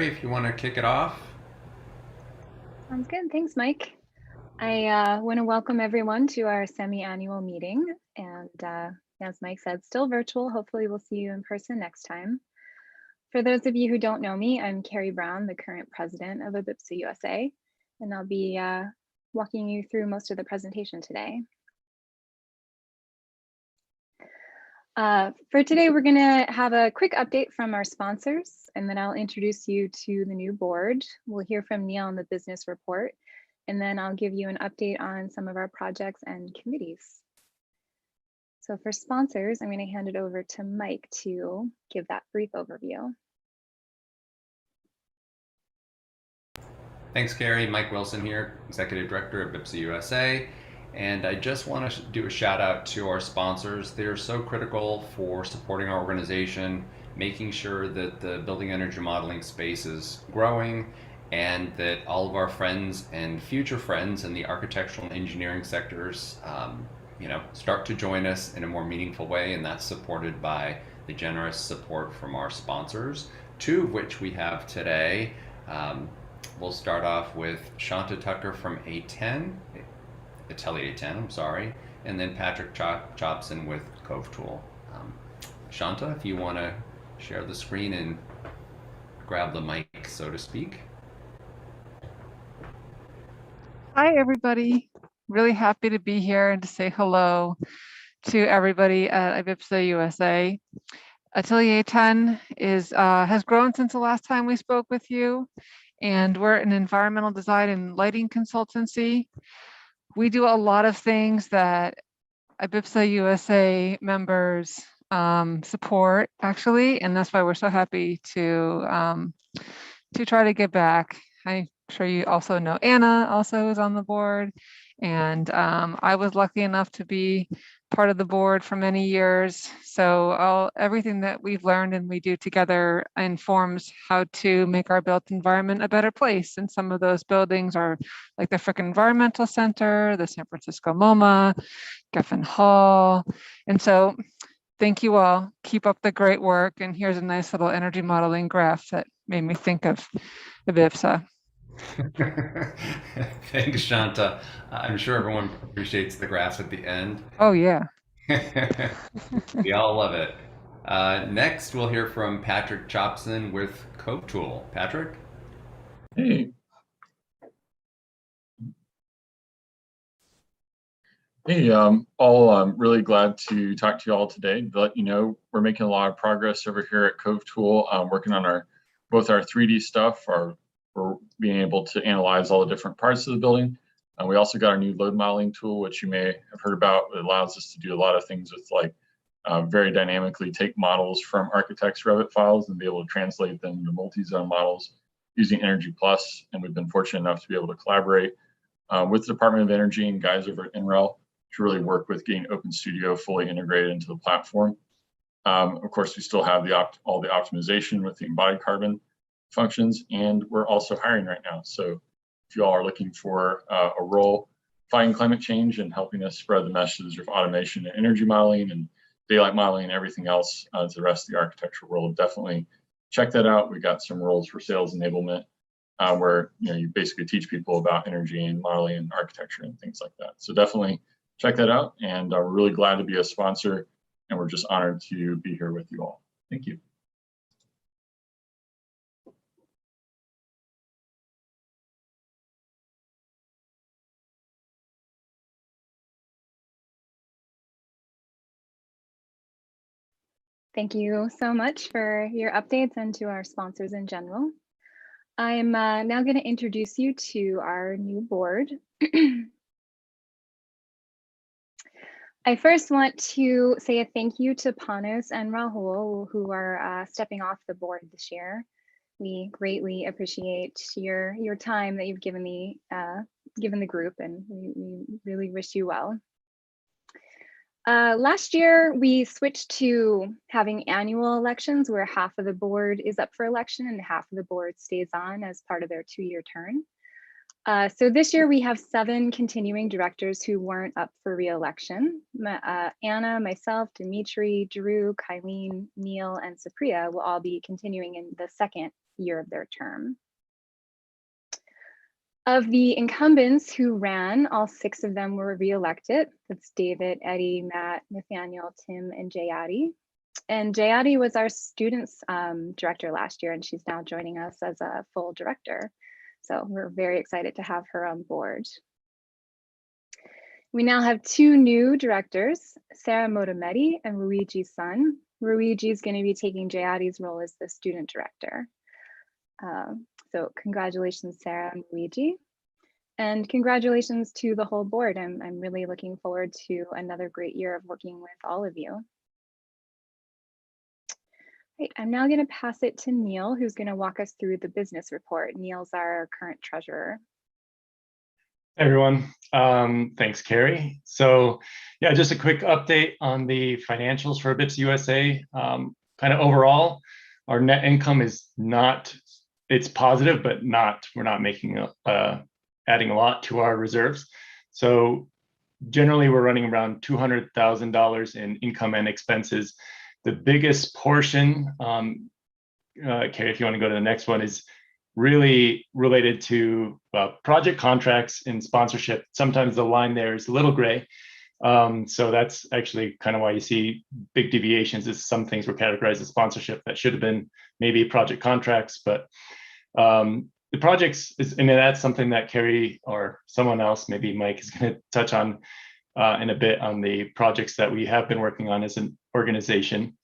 If you want to kick it off. Sounds good. Thanks, Mike. I want to welcome everyone to our semi-annual meeting. And as Mike said, still virtual. Hopefully we'll see you in person next time. For those of you who don't know me, I'm Carrie Brown, the current president of IBPSA USA, and I'll be walking you through most of the presentation today. For today, we're going to have a quick update from our sponsors, and then I'll introduce you to the new board. We'll hear from Neal on the business report, and then I'll give you an update on some of our projects and committees. So for sponsors, I'm going to hand it over to Mike to give that brief overview. Thanks, Carrie. Mike Wilson here, Executive Director of IBPSA USA. And I just want to do a shout out to our sponsors. They're so critical for supporting our organization, making sure that the building energy modeling space is growing, and that all of our friends and future friends in the architectural and engineering sectors start to join us in a more meaningful way. And that's supported by the generous support from our sponsors, two of which we have today. We'll start off with Shanta Tucker from Atelier 10, I'm sorry, and then Patrick Chopson with Cove.tool. Shanta, if you want to share the screen and grab the mic, so to speak. Hi, everybody. Really happy to be here and to say hello to everybody at IBPSA USA. Atelier 10 has grown since the last time we spoke with you, and we're an environmental design and lighting consultancy. We do a lot of things that IBPSA USA members support, actually, and that's why we're so happy to try to give back. I'm sure you also know Anna also is on the board, and I was lucky enough to be part of the board for many years. So everything that we've learned and we do together informs how to make our built environment a better place. And some of those buildings are like the Frick Environmental Center, the San Francisco MoMA, Geffen Hall. And so thank you all. Keep up the great work. And here's a nice little energy modeling graph that made me think of IBPSA. Thanks, Shanta. I'm sure everyone appreciates the graphs at the end. Oh, yeah. We all love it. Next, we'll hear from Patrick Chopson with Cove.tool. Patrick? Hey. Hey, I'm really glad to talk to you all today to let you know we're making a lot of progress over here at Cove.tool, working on both our 3D stuff, we're being able to analyze all the different parts of the building. And we also got our new load modeling tool, which you may have heard about. It allows us to do a lot of things with very dynamically take models from architects' Revit files and be able to translate them to multi-zone models using Energy Plus. And we've been fortunate enough to be able to collaborate with the Department of Energy and guys over at NREL to really work with getting Open Studio fully integrated into the platform. Of course, we still have all the optimization with the embodied carbon functions, and we're also hiring right now. So if you all are looking for a role fighting climate change and helping us spread the message of automation and energy modeling and daylight modeling and everything else to the rest of the architecture world, definitely check that out. We got some roles for sales enablement where you basically teach people about energy and modeling and architecture and things like that. So definitely check that out, and we're really glad to be a sponsor, and we're just honored to be here with you all. Thank you. Thank you so much for your updates and to our sponsors in general. I'm now going to introduce you to our new board. I first want to say a thank you to Panos and Rahul, who are stepping off the board this year. We greatly appreciate your time that you've given the group, and we really wish you well. Last year, we switched to having annual elections where half of the board is up for election and half of the board stays on as part of their 2-year term. So this year we have 7 continuing directors who weren't up for re-election. Anna, myself, Dimitri, Drew, Kylene, Neal, and Supriya will all be continuing in the second year of their term. Of the incumbents who ran, all 6 of them were re-elected. That's David, Eddie, Matt, Nathaniel, Tim, and Jayati. And Jayati was our students director last year, and she's now joining us as a full director. So we're very excited to have her on board. We now have 2 new directors, Sarah Motometti and Ruiji's son. Ruigi is going to be taking Jayati's role as the student director. So congratulations, Sarah and Luigi. And congratulations to the whole board. I'm really looking forward to another great year of working with all of you. Right, I'm now going to pass it to Neal, who's going to walk us through the business report. Neal's our current treasurer. Hey everyone, thanks Carrie. So yeah, just a quick update on the financials for IBPSA USA. Kind of overall, our net income is not, it's positive, but we're not making, adding a lot to our reserves. So generally we're running around $200,000 in income and expenses. The biggest portion, Carrie, if you want to go to the next one, is really related to project contracts and sponsorship. Sometimes the line there is a little gray. So that's actually kind of why you see big deviations, is some things were categorized as sponsorship that should have been maybe project contracts, but the projects and that's something that Carrie or someone else, maybe Mike, is going to touch on in a bit, on the projects that we have been working on as an organization.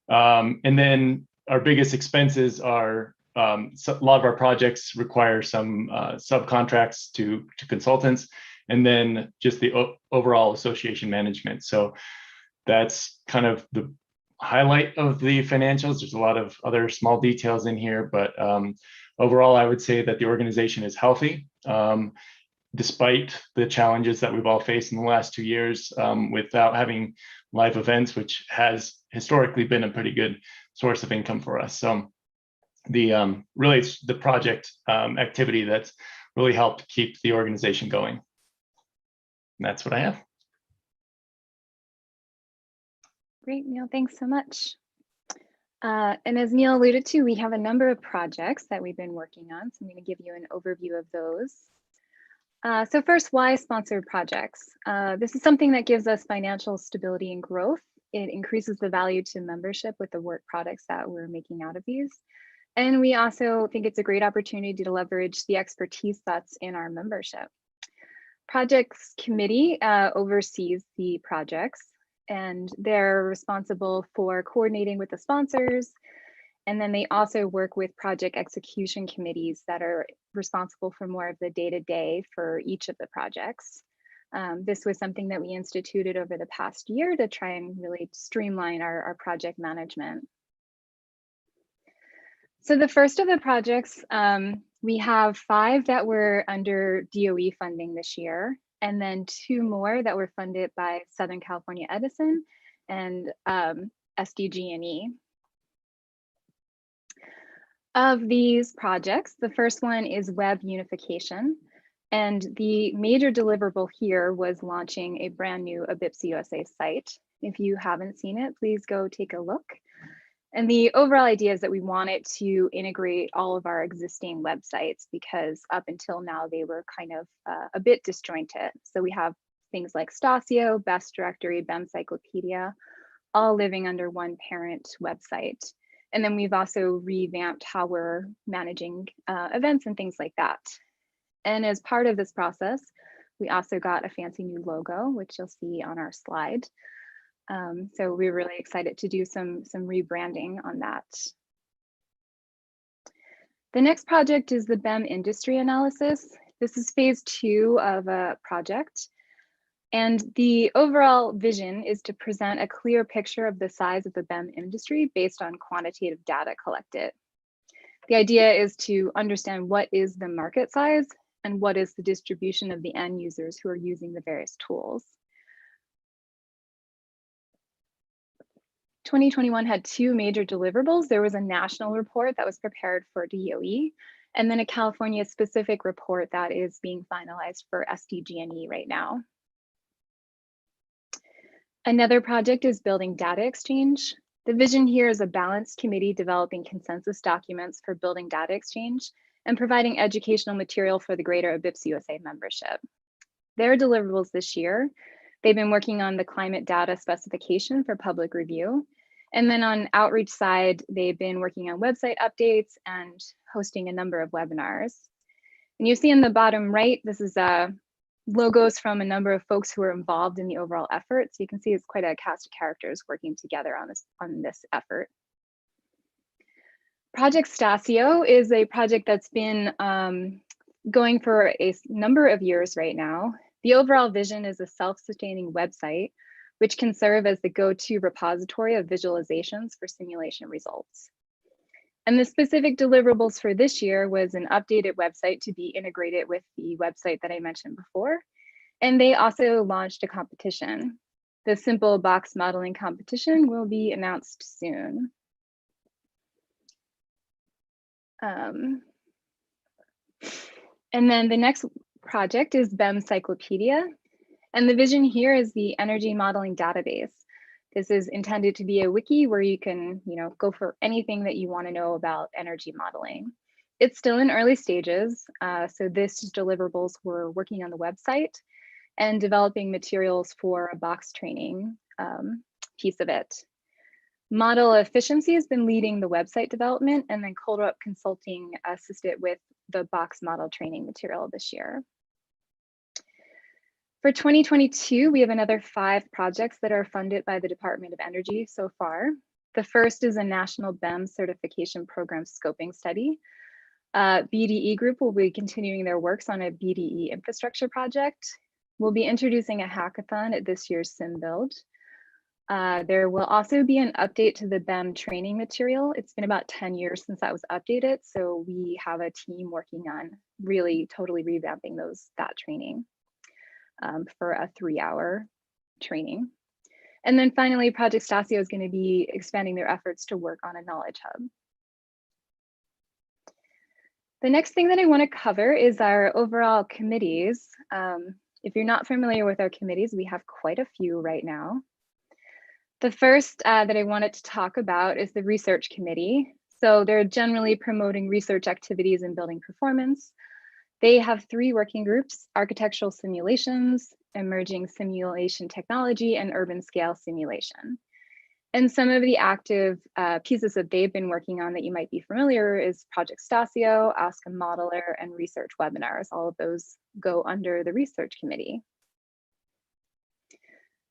And then our biggest expenses are, so a lot of our projects require some subcontracts to consultants, and then just the overall association management. So that's kind of the highlight of the financials. There's a lot of other small details in here, but overall, I would say that the organization is healthy, despite the challenges that we've all faced in the last 2 years without having live events, which has historically been a pretty good source of income for us. So really it's the project activity that's really helped keep the organization going. And that's what I have. Great, Neal, thanks so much. And as Neal alluded to, we have a number of projects that we've been working on. So I'm going to give you an overview of those. So first, why sponsored projects? This is something that gives us financial stability and growth. It increases the value to membership with the work products that we're making out of these. And we also think it's a great opportunity to leverage the expertise that's in our membership. Projects committee oversees the projects, and they're responsible for coordinating with the sponsors. And then they also work with project execution committees that are responsible for more of the day-to-day for each of the projects. This was something that we instituted over the past year to try and really streamline our project management. So the first of the projects, we have 5 that were under DOE funding this year, and then 2 more that were funded by Southern California Edison and SDG&E. Of these projects, the first one is web unification. And the major deliverable here was launching a brand new IBPSA USA site. If you haven't seen it, please go take a look. And the overall idea is that we wanted to integrate all of our existing websites, because up until now they were kind of a bit disjointed. So we have things like Stasio, Best Directory, Bemcyclopedia, all living under one parent website. And then we've also revamped how we're managing events and things like that. And as part of this process, we also got a fancy new logo, which you'll see on our slide. So we're really excited to do some rebranding on that. The next project is the BEM industry analysis. This is phase 2 of a project. And the overall vision is to present a clear picture of the size of the BEM industry based on quantitative data collected. The idea is to understand what is the market size and what is the distribution of the end users who are using the various tools. 2021 had 2 major deliverables. There was a national report that was prepared for DOE, and then a California specific report that is being finalized for SDG&E right now. Another project is building data exchange. The vision here is a balanced committee developing consensus documents for building data exchange and providing educational material for the greater IBPSA-USA membership. Their deliverables this year, they've been working on the climate data specification for public review. And then on outreach side, they've been working on website updates and hosting a number of webinars. And you see in the bottom right, this is logos from a number of folks who are involved in the overall effort. So you can see it's quite a cast of characters working together on this effort. Project Stasio is a project that's been going for a number of years right now. The overall vision is a self-sustaining website, which can serve as the go-to repository of visualizations for simulation results. And the specific deliverables for this year was an updated website to be integrated with the website that I mentioned before. And they also launched a competition. The simple box modeling competition will be announced soon. And then the next project is BEM Cyclopedia. And the vision here is the energy modeling database. This is intended to be a wiki where you can, go for anything that you want to know about energy modeling. It's still in early stages. So this deliverables, we're working on the website and developing materials for a box training piece of it. Model Efficiency has been leading the website development, and then Coldwell Consulting assisted with the box model training material this year. For 2022, we have another 5 projects that are funded by the Department of Energy so far. The first is a national BEM certification program scoping study. BDE Group will be continuing their works on a BDE infrastructure project. We'll be introducing a hackathon at this year's SimBuild. There will also be an update to the BEM training material. It's been about 10 years since that was updated, so we have a team working on really totally revamping that training for a 3-hour training. And then finally, Project Stasio is going to be expanding their efforts to work on a knowledge hub. The next thing that I want to cover is our overall committees. If you're not familiar with our committees, we have quite a few right now. The first that I wanted to talk about is the research committee. So they're generally promoting research activities and building performance. They have 3 working groups: architectural simulations, emerging simulation technology, and urban scale simulation. And some of the active pieces that they've been working on that you might be familiar is Project Stasio, Ask a Modeler, and research webinars. All of those go under the research committee.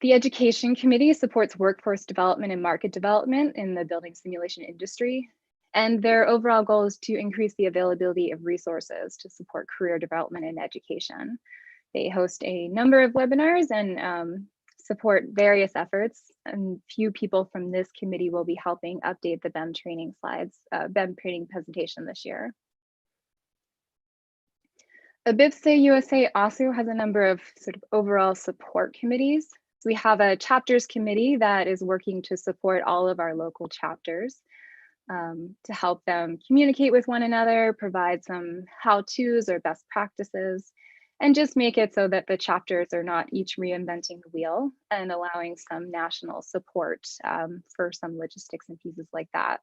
The Education Committee supports workforce development and market development in the building simulation industry. And their overall goal is to increase the availability of resources to support career development and education. They host a number of webinars and support various efforts. And few people from this committee will be helping update the BEM training slides, BEM training presentation this year. IBPSA-USA also has a number of sort of overall support committees. So we have a chapters committee that is working to support all of our local chapters to help them communicate with one another, provide some how-tos or best practices, and just make it so that the chapters are not each reinventing the wheel, and allowing some national support for some logistics and pieces like that.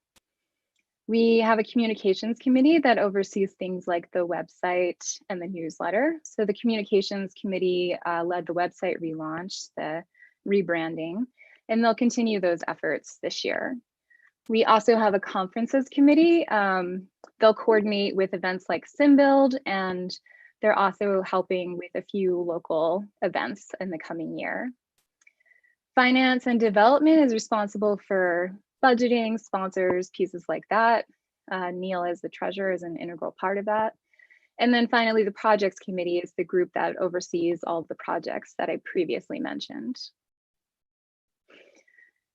We have a communications committee that oversees things like the website and the newsletter. So the communications committee led the website relaunch, the rebranding, and they'll continue those efforts this year. We also have a conferences committee. They'll coordinate with events like SimBuild, and they're also helping with a few local events in the coming year. Finance and development is responsible for budgeting, sponsors, pieces like that. Neal, as the treasurer, is an integral part of that. And then finally, the projects committee is the group that oversees all of the projects that I previously mentioned.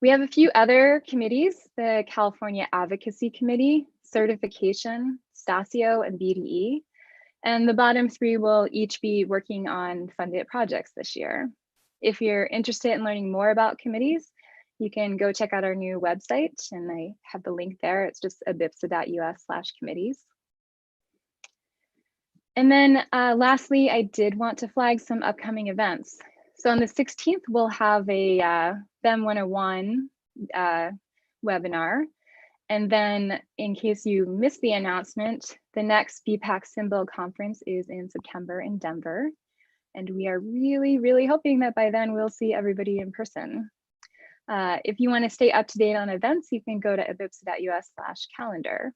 We have a few other committees: the California Advocacy Committee, Certification, Stasio, and BDE. And the bottom 3 will each be working on funded projects this year. If you're interested in learning more about committees, you can go check out our new website, and I have the link there. It's just IBPSA.US/committees. And then lastly, I did want to flag some upcoming events. So on the 16th, we'll have a BEM 101 webinar. And then in case you missed the announcement, the next BPAC Symbol Conference is in September in Denver. And we are really, really hoping that by then we'll see everybody in person. If you want to stay up to date on events, you can go to IBPSA.US/calendar.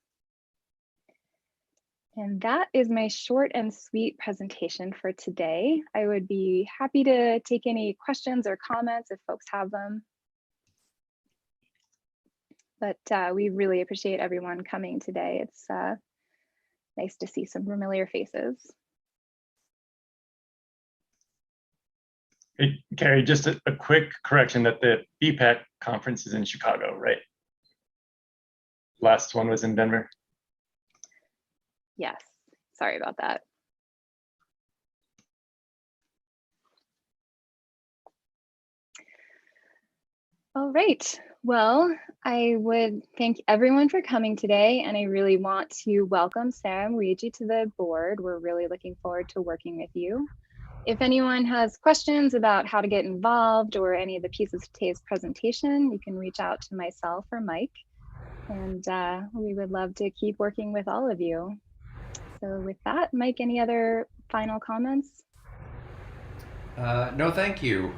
And that is my short and sweet presentation for today. I would be happy to take any questions or comments if folks have them. But we really appreciate everyone coming today. It's nice to see some familiar faces. Hey, Carrie, just a quick correction that the BPAC conference is in Chicago, right? Last one was in Denver. Yes, sorry about that. All right, well, I would thank everyone for coming today, and I really want to welcome Sam Luigi to the board. We're really looking forward to working with you. If anyone has questions about how to get involved or any of the pieces of today's presentation, you can reach out to myself or Mike, and we would love to keep working with all of you. So with that, Mike, any other final comments? No, thank you.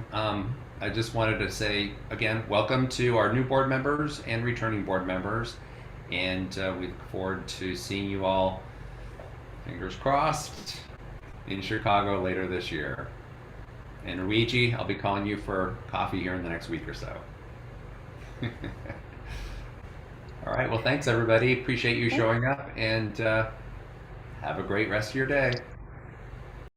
I just wanted to say, again, welcome to our new board members and returning board members. And we look forward to seeing you all, fingers crossed, in Chicago later this year. And Luigi, I'll be calling you for coffee here in the next week or so. All right, well, thanks everybody. Appreciate you showing up, and have a great rest of your day.